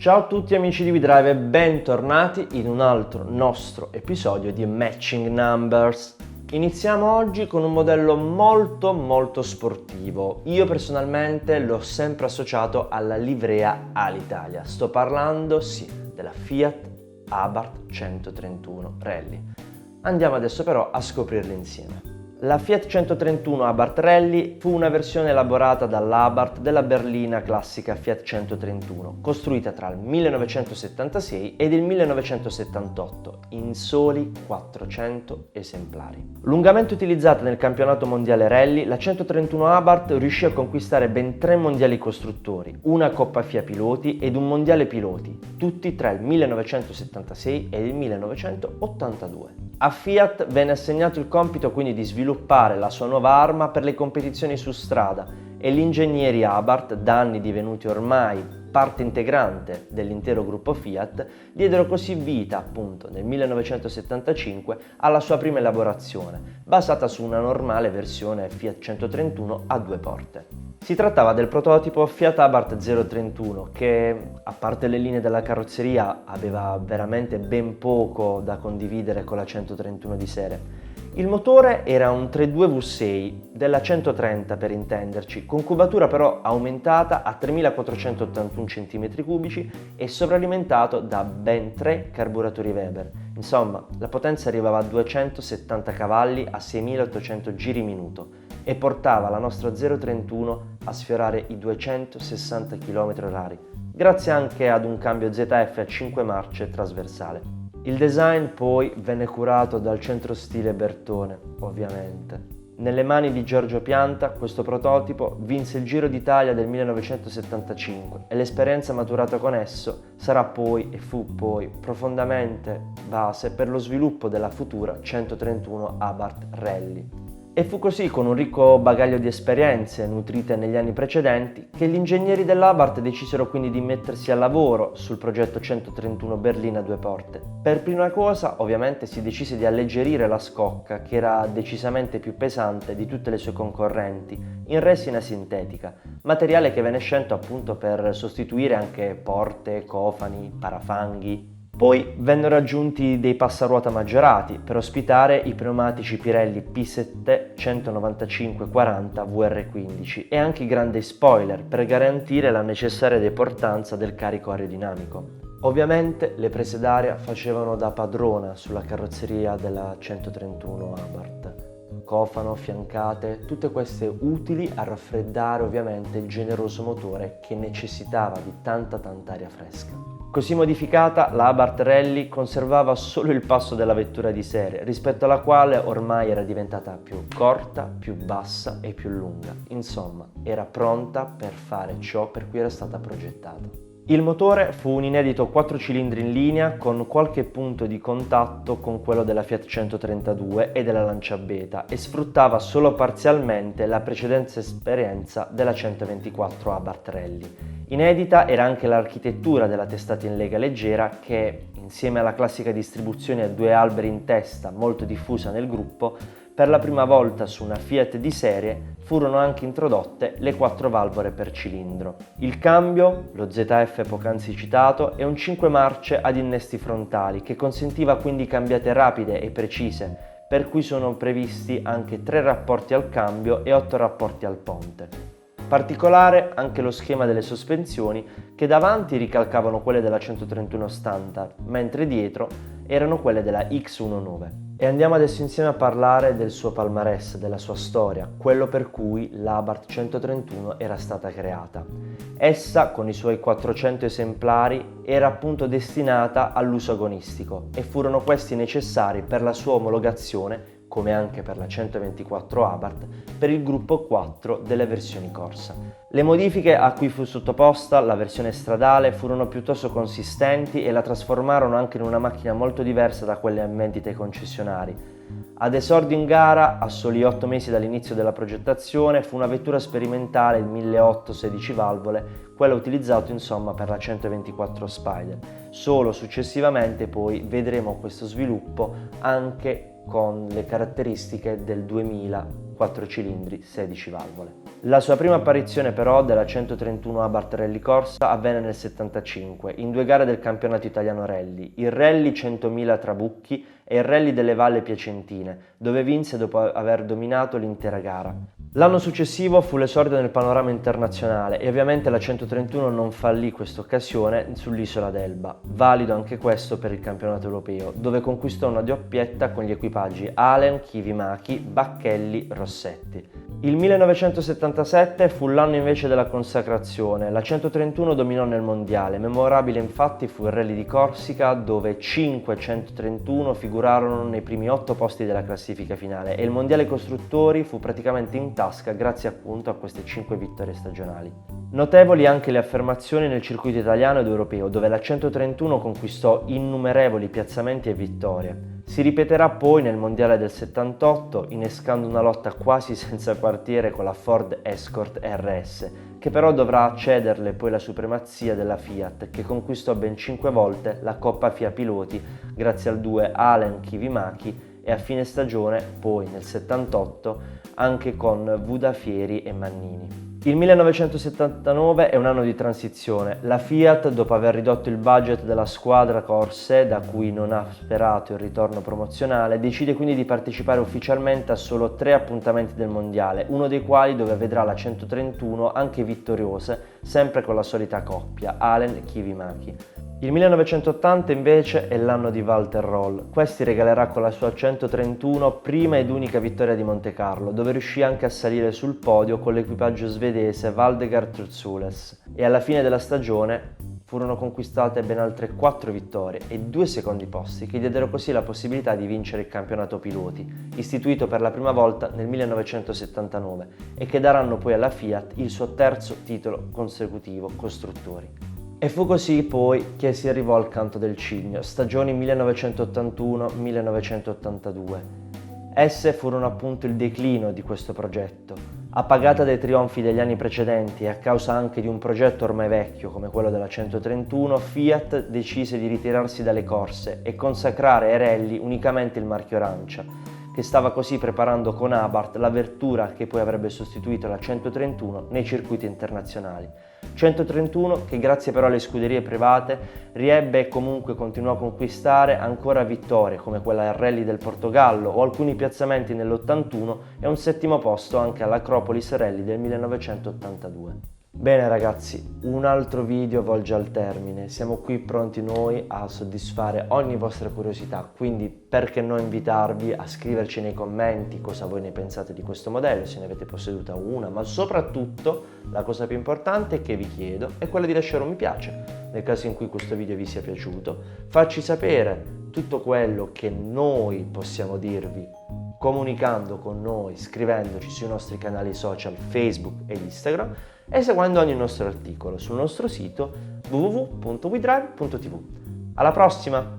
Ciao a tutti amici di WeDrive e bentornati in un altro nostro episodio di Matching Numbers. Iniziamo oggi con un modello molto sportivo. Io personalmente l'ho sempre associato alla livrea Alitalia. Sto parlando, sì, della Fiat Abarth 131 Rally. Andiamo adesso però a scoprirle insieme. La Fiat 131 Abarth Rally fu una versione elaborata dall'Abarth della berlina classica Fiat 131, costruita tra il 1976 ed il 1978 in soli 400 esemplari. Lungamente utilizzata nel campionato mondiale rally, la 131 Abarth riuscì a conquistare ben 3 mondiali costruttori, una Coppa FIA Piloti ed un mondiale piloti, tutti tra il 1976 e il 1982. A Fiat venne assegnato il compito quindi di sviluppare la sua nuova arma per le competizioni su strada e gli ingegneri Abarth, da anni divenuti ormai parte integrante dell'intero gruppo Fiat, diedero così vita appunto nel 1975 alla sua prima elaborazione, basata su una normale versione Fiat 131 a 2 porte. Si trattava del prototipo Fiat Abarth 031 che, a parte le linee della carrozzeria, aveva veramente ben poco da condividere con la 131 di serie. Il motore era un 3.2 V6 della 130 per intenderci, con cubatura però aumentata a 3481 cm3 e sovralimentato da ben 3 carburatori Weber. Insomma, la potenza arrivava a 270 cavalli a 6800 giri minuto e portava la nostra 031 a sfiorare i 260 km/h, grazie anche ad un cambio ZF a 5 marce trasversale. Il design poi venne curato dal centro stile Bertone, ovviamente. Nelle mani di Giorgio Pianta, questo prototipo vinse il Giro d'Italia del 1975 e l'esperienza maturata con esso sarà poi e fu poi profondamente base per lo sviluppo della futura 131 Abarth Rally. E fu così, con un ricco bagaglio di esperienze nutrite negli anni precedenti, che gli ingegneri dell'Abarth decisero quindi di mettersi al lavoro sul progetto 131 berlina a 2 porte. Per prima cosa, ovviamente, si decise di alleggerire la scocca, che era decisamente più pesante di tutte le sue concorrenti, in resina sintetica, materiale che venne scelto appunto per sostituire anche porte, cofani, parafanghi. Poi vennero aggiunti dei passaruota maggiorati per ospitare i pneumatici Pirelli P7 195/40 VR15 e anche i grandi spoiler per garantire la necessaria deportanza del carico aerodinamico. Ovviamente le prese d'aria facevano da padrona sulla carrozzeria della 131 Abarth. Cofano, fiancate, tutte queste utili a raffreddare ovviamente il generoso motore che necessitava di tanta aria fresca. Così modificata, la Abarth Rally conservava solo il passo della vettura di serie, rispetto alla quale ormai era diventata più corta, più bassa e più lunga. Insomma, era pronta per fare ciò per cui era stata progettata. Il motore fu un inedito 4 cilindri in linea con qualche punto di contatto con quello della Fiat 132 e della Lancia Beta e sfruttava solo parzialmente la precedente esperienza della 124 Abarth Rally. Inedita era anche l'architettura della testata in lega leggera che, insieme alla classica distribuzione a 2 alberi in testa molto diffusa nel gruppo, per la prima volta su una Fiat di serie furono anche introdotte le 4 valvole per cilindro. Il cambio, lo ZF poc'anzi citato, è un 5 marce ad innesti frontali che consentiva quindi cambiate rapide e precise, per cui sono previsti anche 3 rapporti al cambio e 8 rapporti al ponte. Particolare anche lo schema delle sospensioni che davanti ricalcavano quelle della 131 standard, mentre dietro erano quelle della X19. E andiamo adesso insieme a parlare del suo palmarès, della sua storia, quello per cui l'Abarth 131 era stata creata. Essa, con i suoi 400 esemplari, era appunto destinata all'uso agonistico e furono questi necessari per la sua omologazione, come anche per la 124 Abarth, per il gruppo 4 delle versioni Corsa. Le modifiche a cui fu sottoposta la versione stradale furono piuttosto consistenti e la trasformarono anche in una macchina molto diversa da quelle in vendita ai concessionari. Ad esordio in gara, a soli 8 mesi dall'inizio della progettazione, fu una vettura sperimentale, il 1800 16 valvole, quella utilizzata insomma per la 124 Spider. Solo successivamente poi vedremo questo sviluppo anche con le caratteristiche del 2000 4 cilindri, 16 valvole. La sua prima apparizione però della 131 Abarth Rally Corsa avvenne nel 75 in 2 gare del campionato italiano rally, il Rally 100.000 Trabucchi e il Rally delle Valle Piacentine, dove vinse dopo aver dominato l'intera gara. L'anno successivo fu l'esordio nel panorama internazionale e ovviamente la 131 non fallì questa occasione sull'isola d'Elba, valido anche questo per il campionato europeo, dove conquistò una doppietta con gli equipaggi Allen, Kivimaki, Bacchelli, Rossetti. Il 1977 fu l'anno invece della consacrazione, la 131 dominò nel mondiale, memorabile infatti fu il Rally di Corsica dove 5 131 figurarono nei primi 8 posti della classifica finale e il mondiale costruttori fu praticamente in tasca grazie appunto a queste 5 vittorie stagionali. Notevoli anche le affermazioni nel circuito italiano ed europeo dove la 131 conquistò innumerevoli piazzamenti e vittorie. Si ripeterà poi nel mondiale del 78 innescando una lotta quasi senza quartiere con la Ford Escort RS, che però dovrà cederle poi la supremazia della Fiat, che conquistò ben 5 volte la Coppa FIA Piloti grazie al 2 Allen-Kivimaki e a fine stagione, poi nel 78, anche con Vudafieri e Mannini. Il 1979 è un anno di transizione. La Fiat, dopo aver ridotto il budget della squadra corse, da cui non ha sperato il ritorno promozionale, decide quindi di partecipare ufficialmente a solo 3 appuntamenti del mondiale, uno dei quali dove vedrà la 131 anche vittoriose, sempre con la solita coppia, Allen-Kivimaki. Il 1980 invece è l'anno di Walter Roll. Questi regalerà con la sua 131 prima ed unica vittoria di Montecarlo, dove riuscì anche a salire sul podio con l'equipaggio svedese Valdegard Trutzules. E alla fine della stagione furono conquistate ben altre 4 vittorie e 2 secondi posti che diedero così la possibilità di vincere il campionato piloti, istituito per la prima volta nel 1979 e che daranno poi alla Fiat il suo terzo titolo consecutivo costruttori. E fu così poi che si arrivò al canto del cigno, stagioni 1981-1982. Esse furono appunto il declino di questo progetto. Appagata dai trionfi degli anni precedenti e a causa anche di un progetto ormai vecchio come quello della 131, Fiat decise di ritirarsi dalle corse e consacrare ai rally unicamente il marchio arancia, che stava così preparando con Abarth la vettura che poi avrebbe sostituito la 131 nei circuiti internazionali. 131 che grazie però alle scuderie private riebbe e comunque continuò a conquistare ancora vittorie come quella al Rally del Portogallo o alcuni piazzamenti nell'81 e un 7° posto anche all'Acropolis Rally del 1982. Bene ragazzi, un altro video volge al termine, siamo qui pronti noi a soddisfare ogni vostra curiosità, quindi perché non invitarvi a scriverci nei commenti cosa voi ne pensate di questo modello, se ne avete posseduta una, ma soprattutto la cosa più importante che vi chiedo è quella di lasciare un mi piace, nel caso in cui questo video vi sia piaciuto, farci sapere tutto quello che noi possiamo dirvi comunicando con noi, scrivendoci sui nostri canali social Facebook e Instagram e seguendo ogni nostro articolo sul nostro sito www.wedrive.tv. Alla prossima!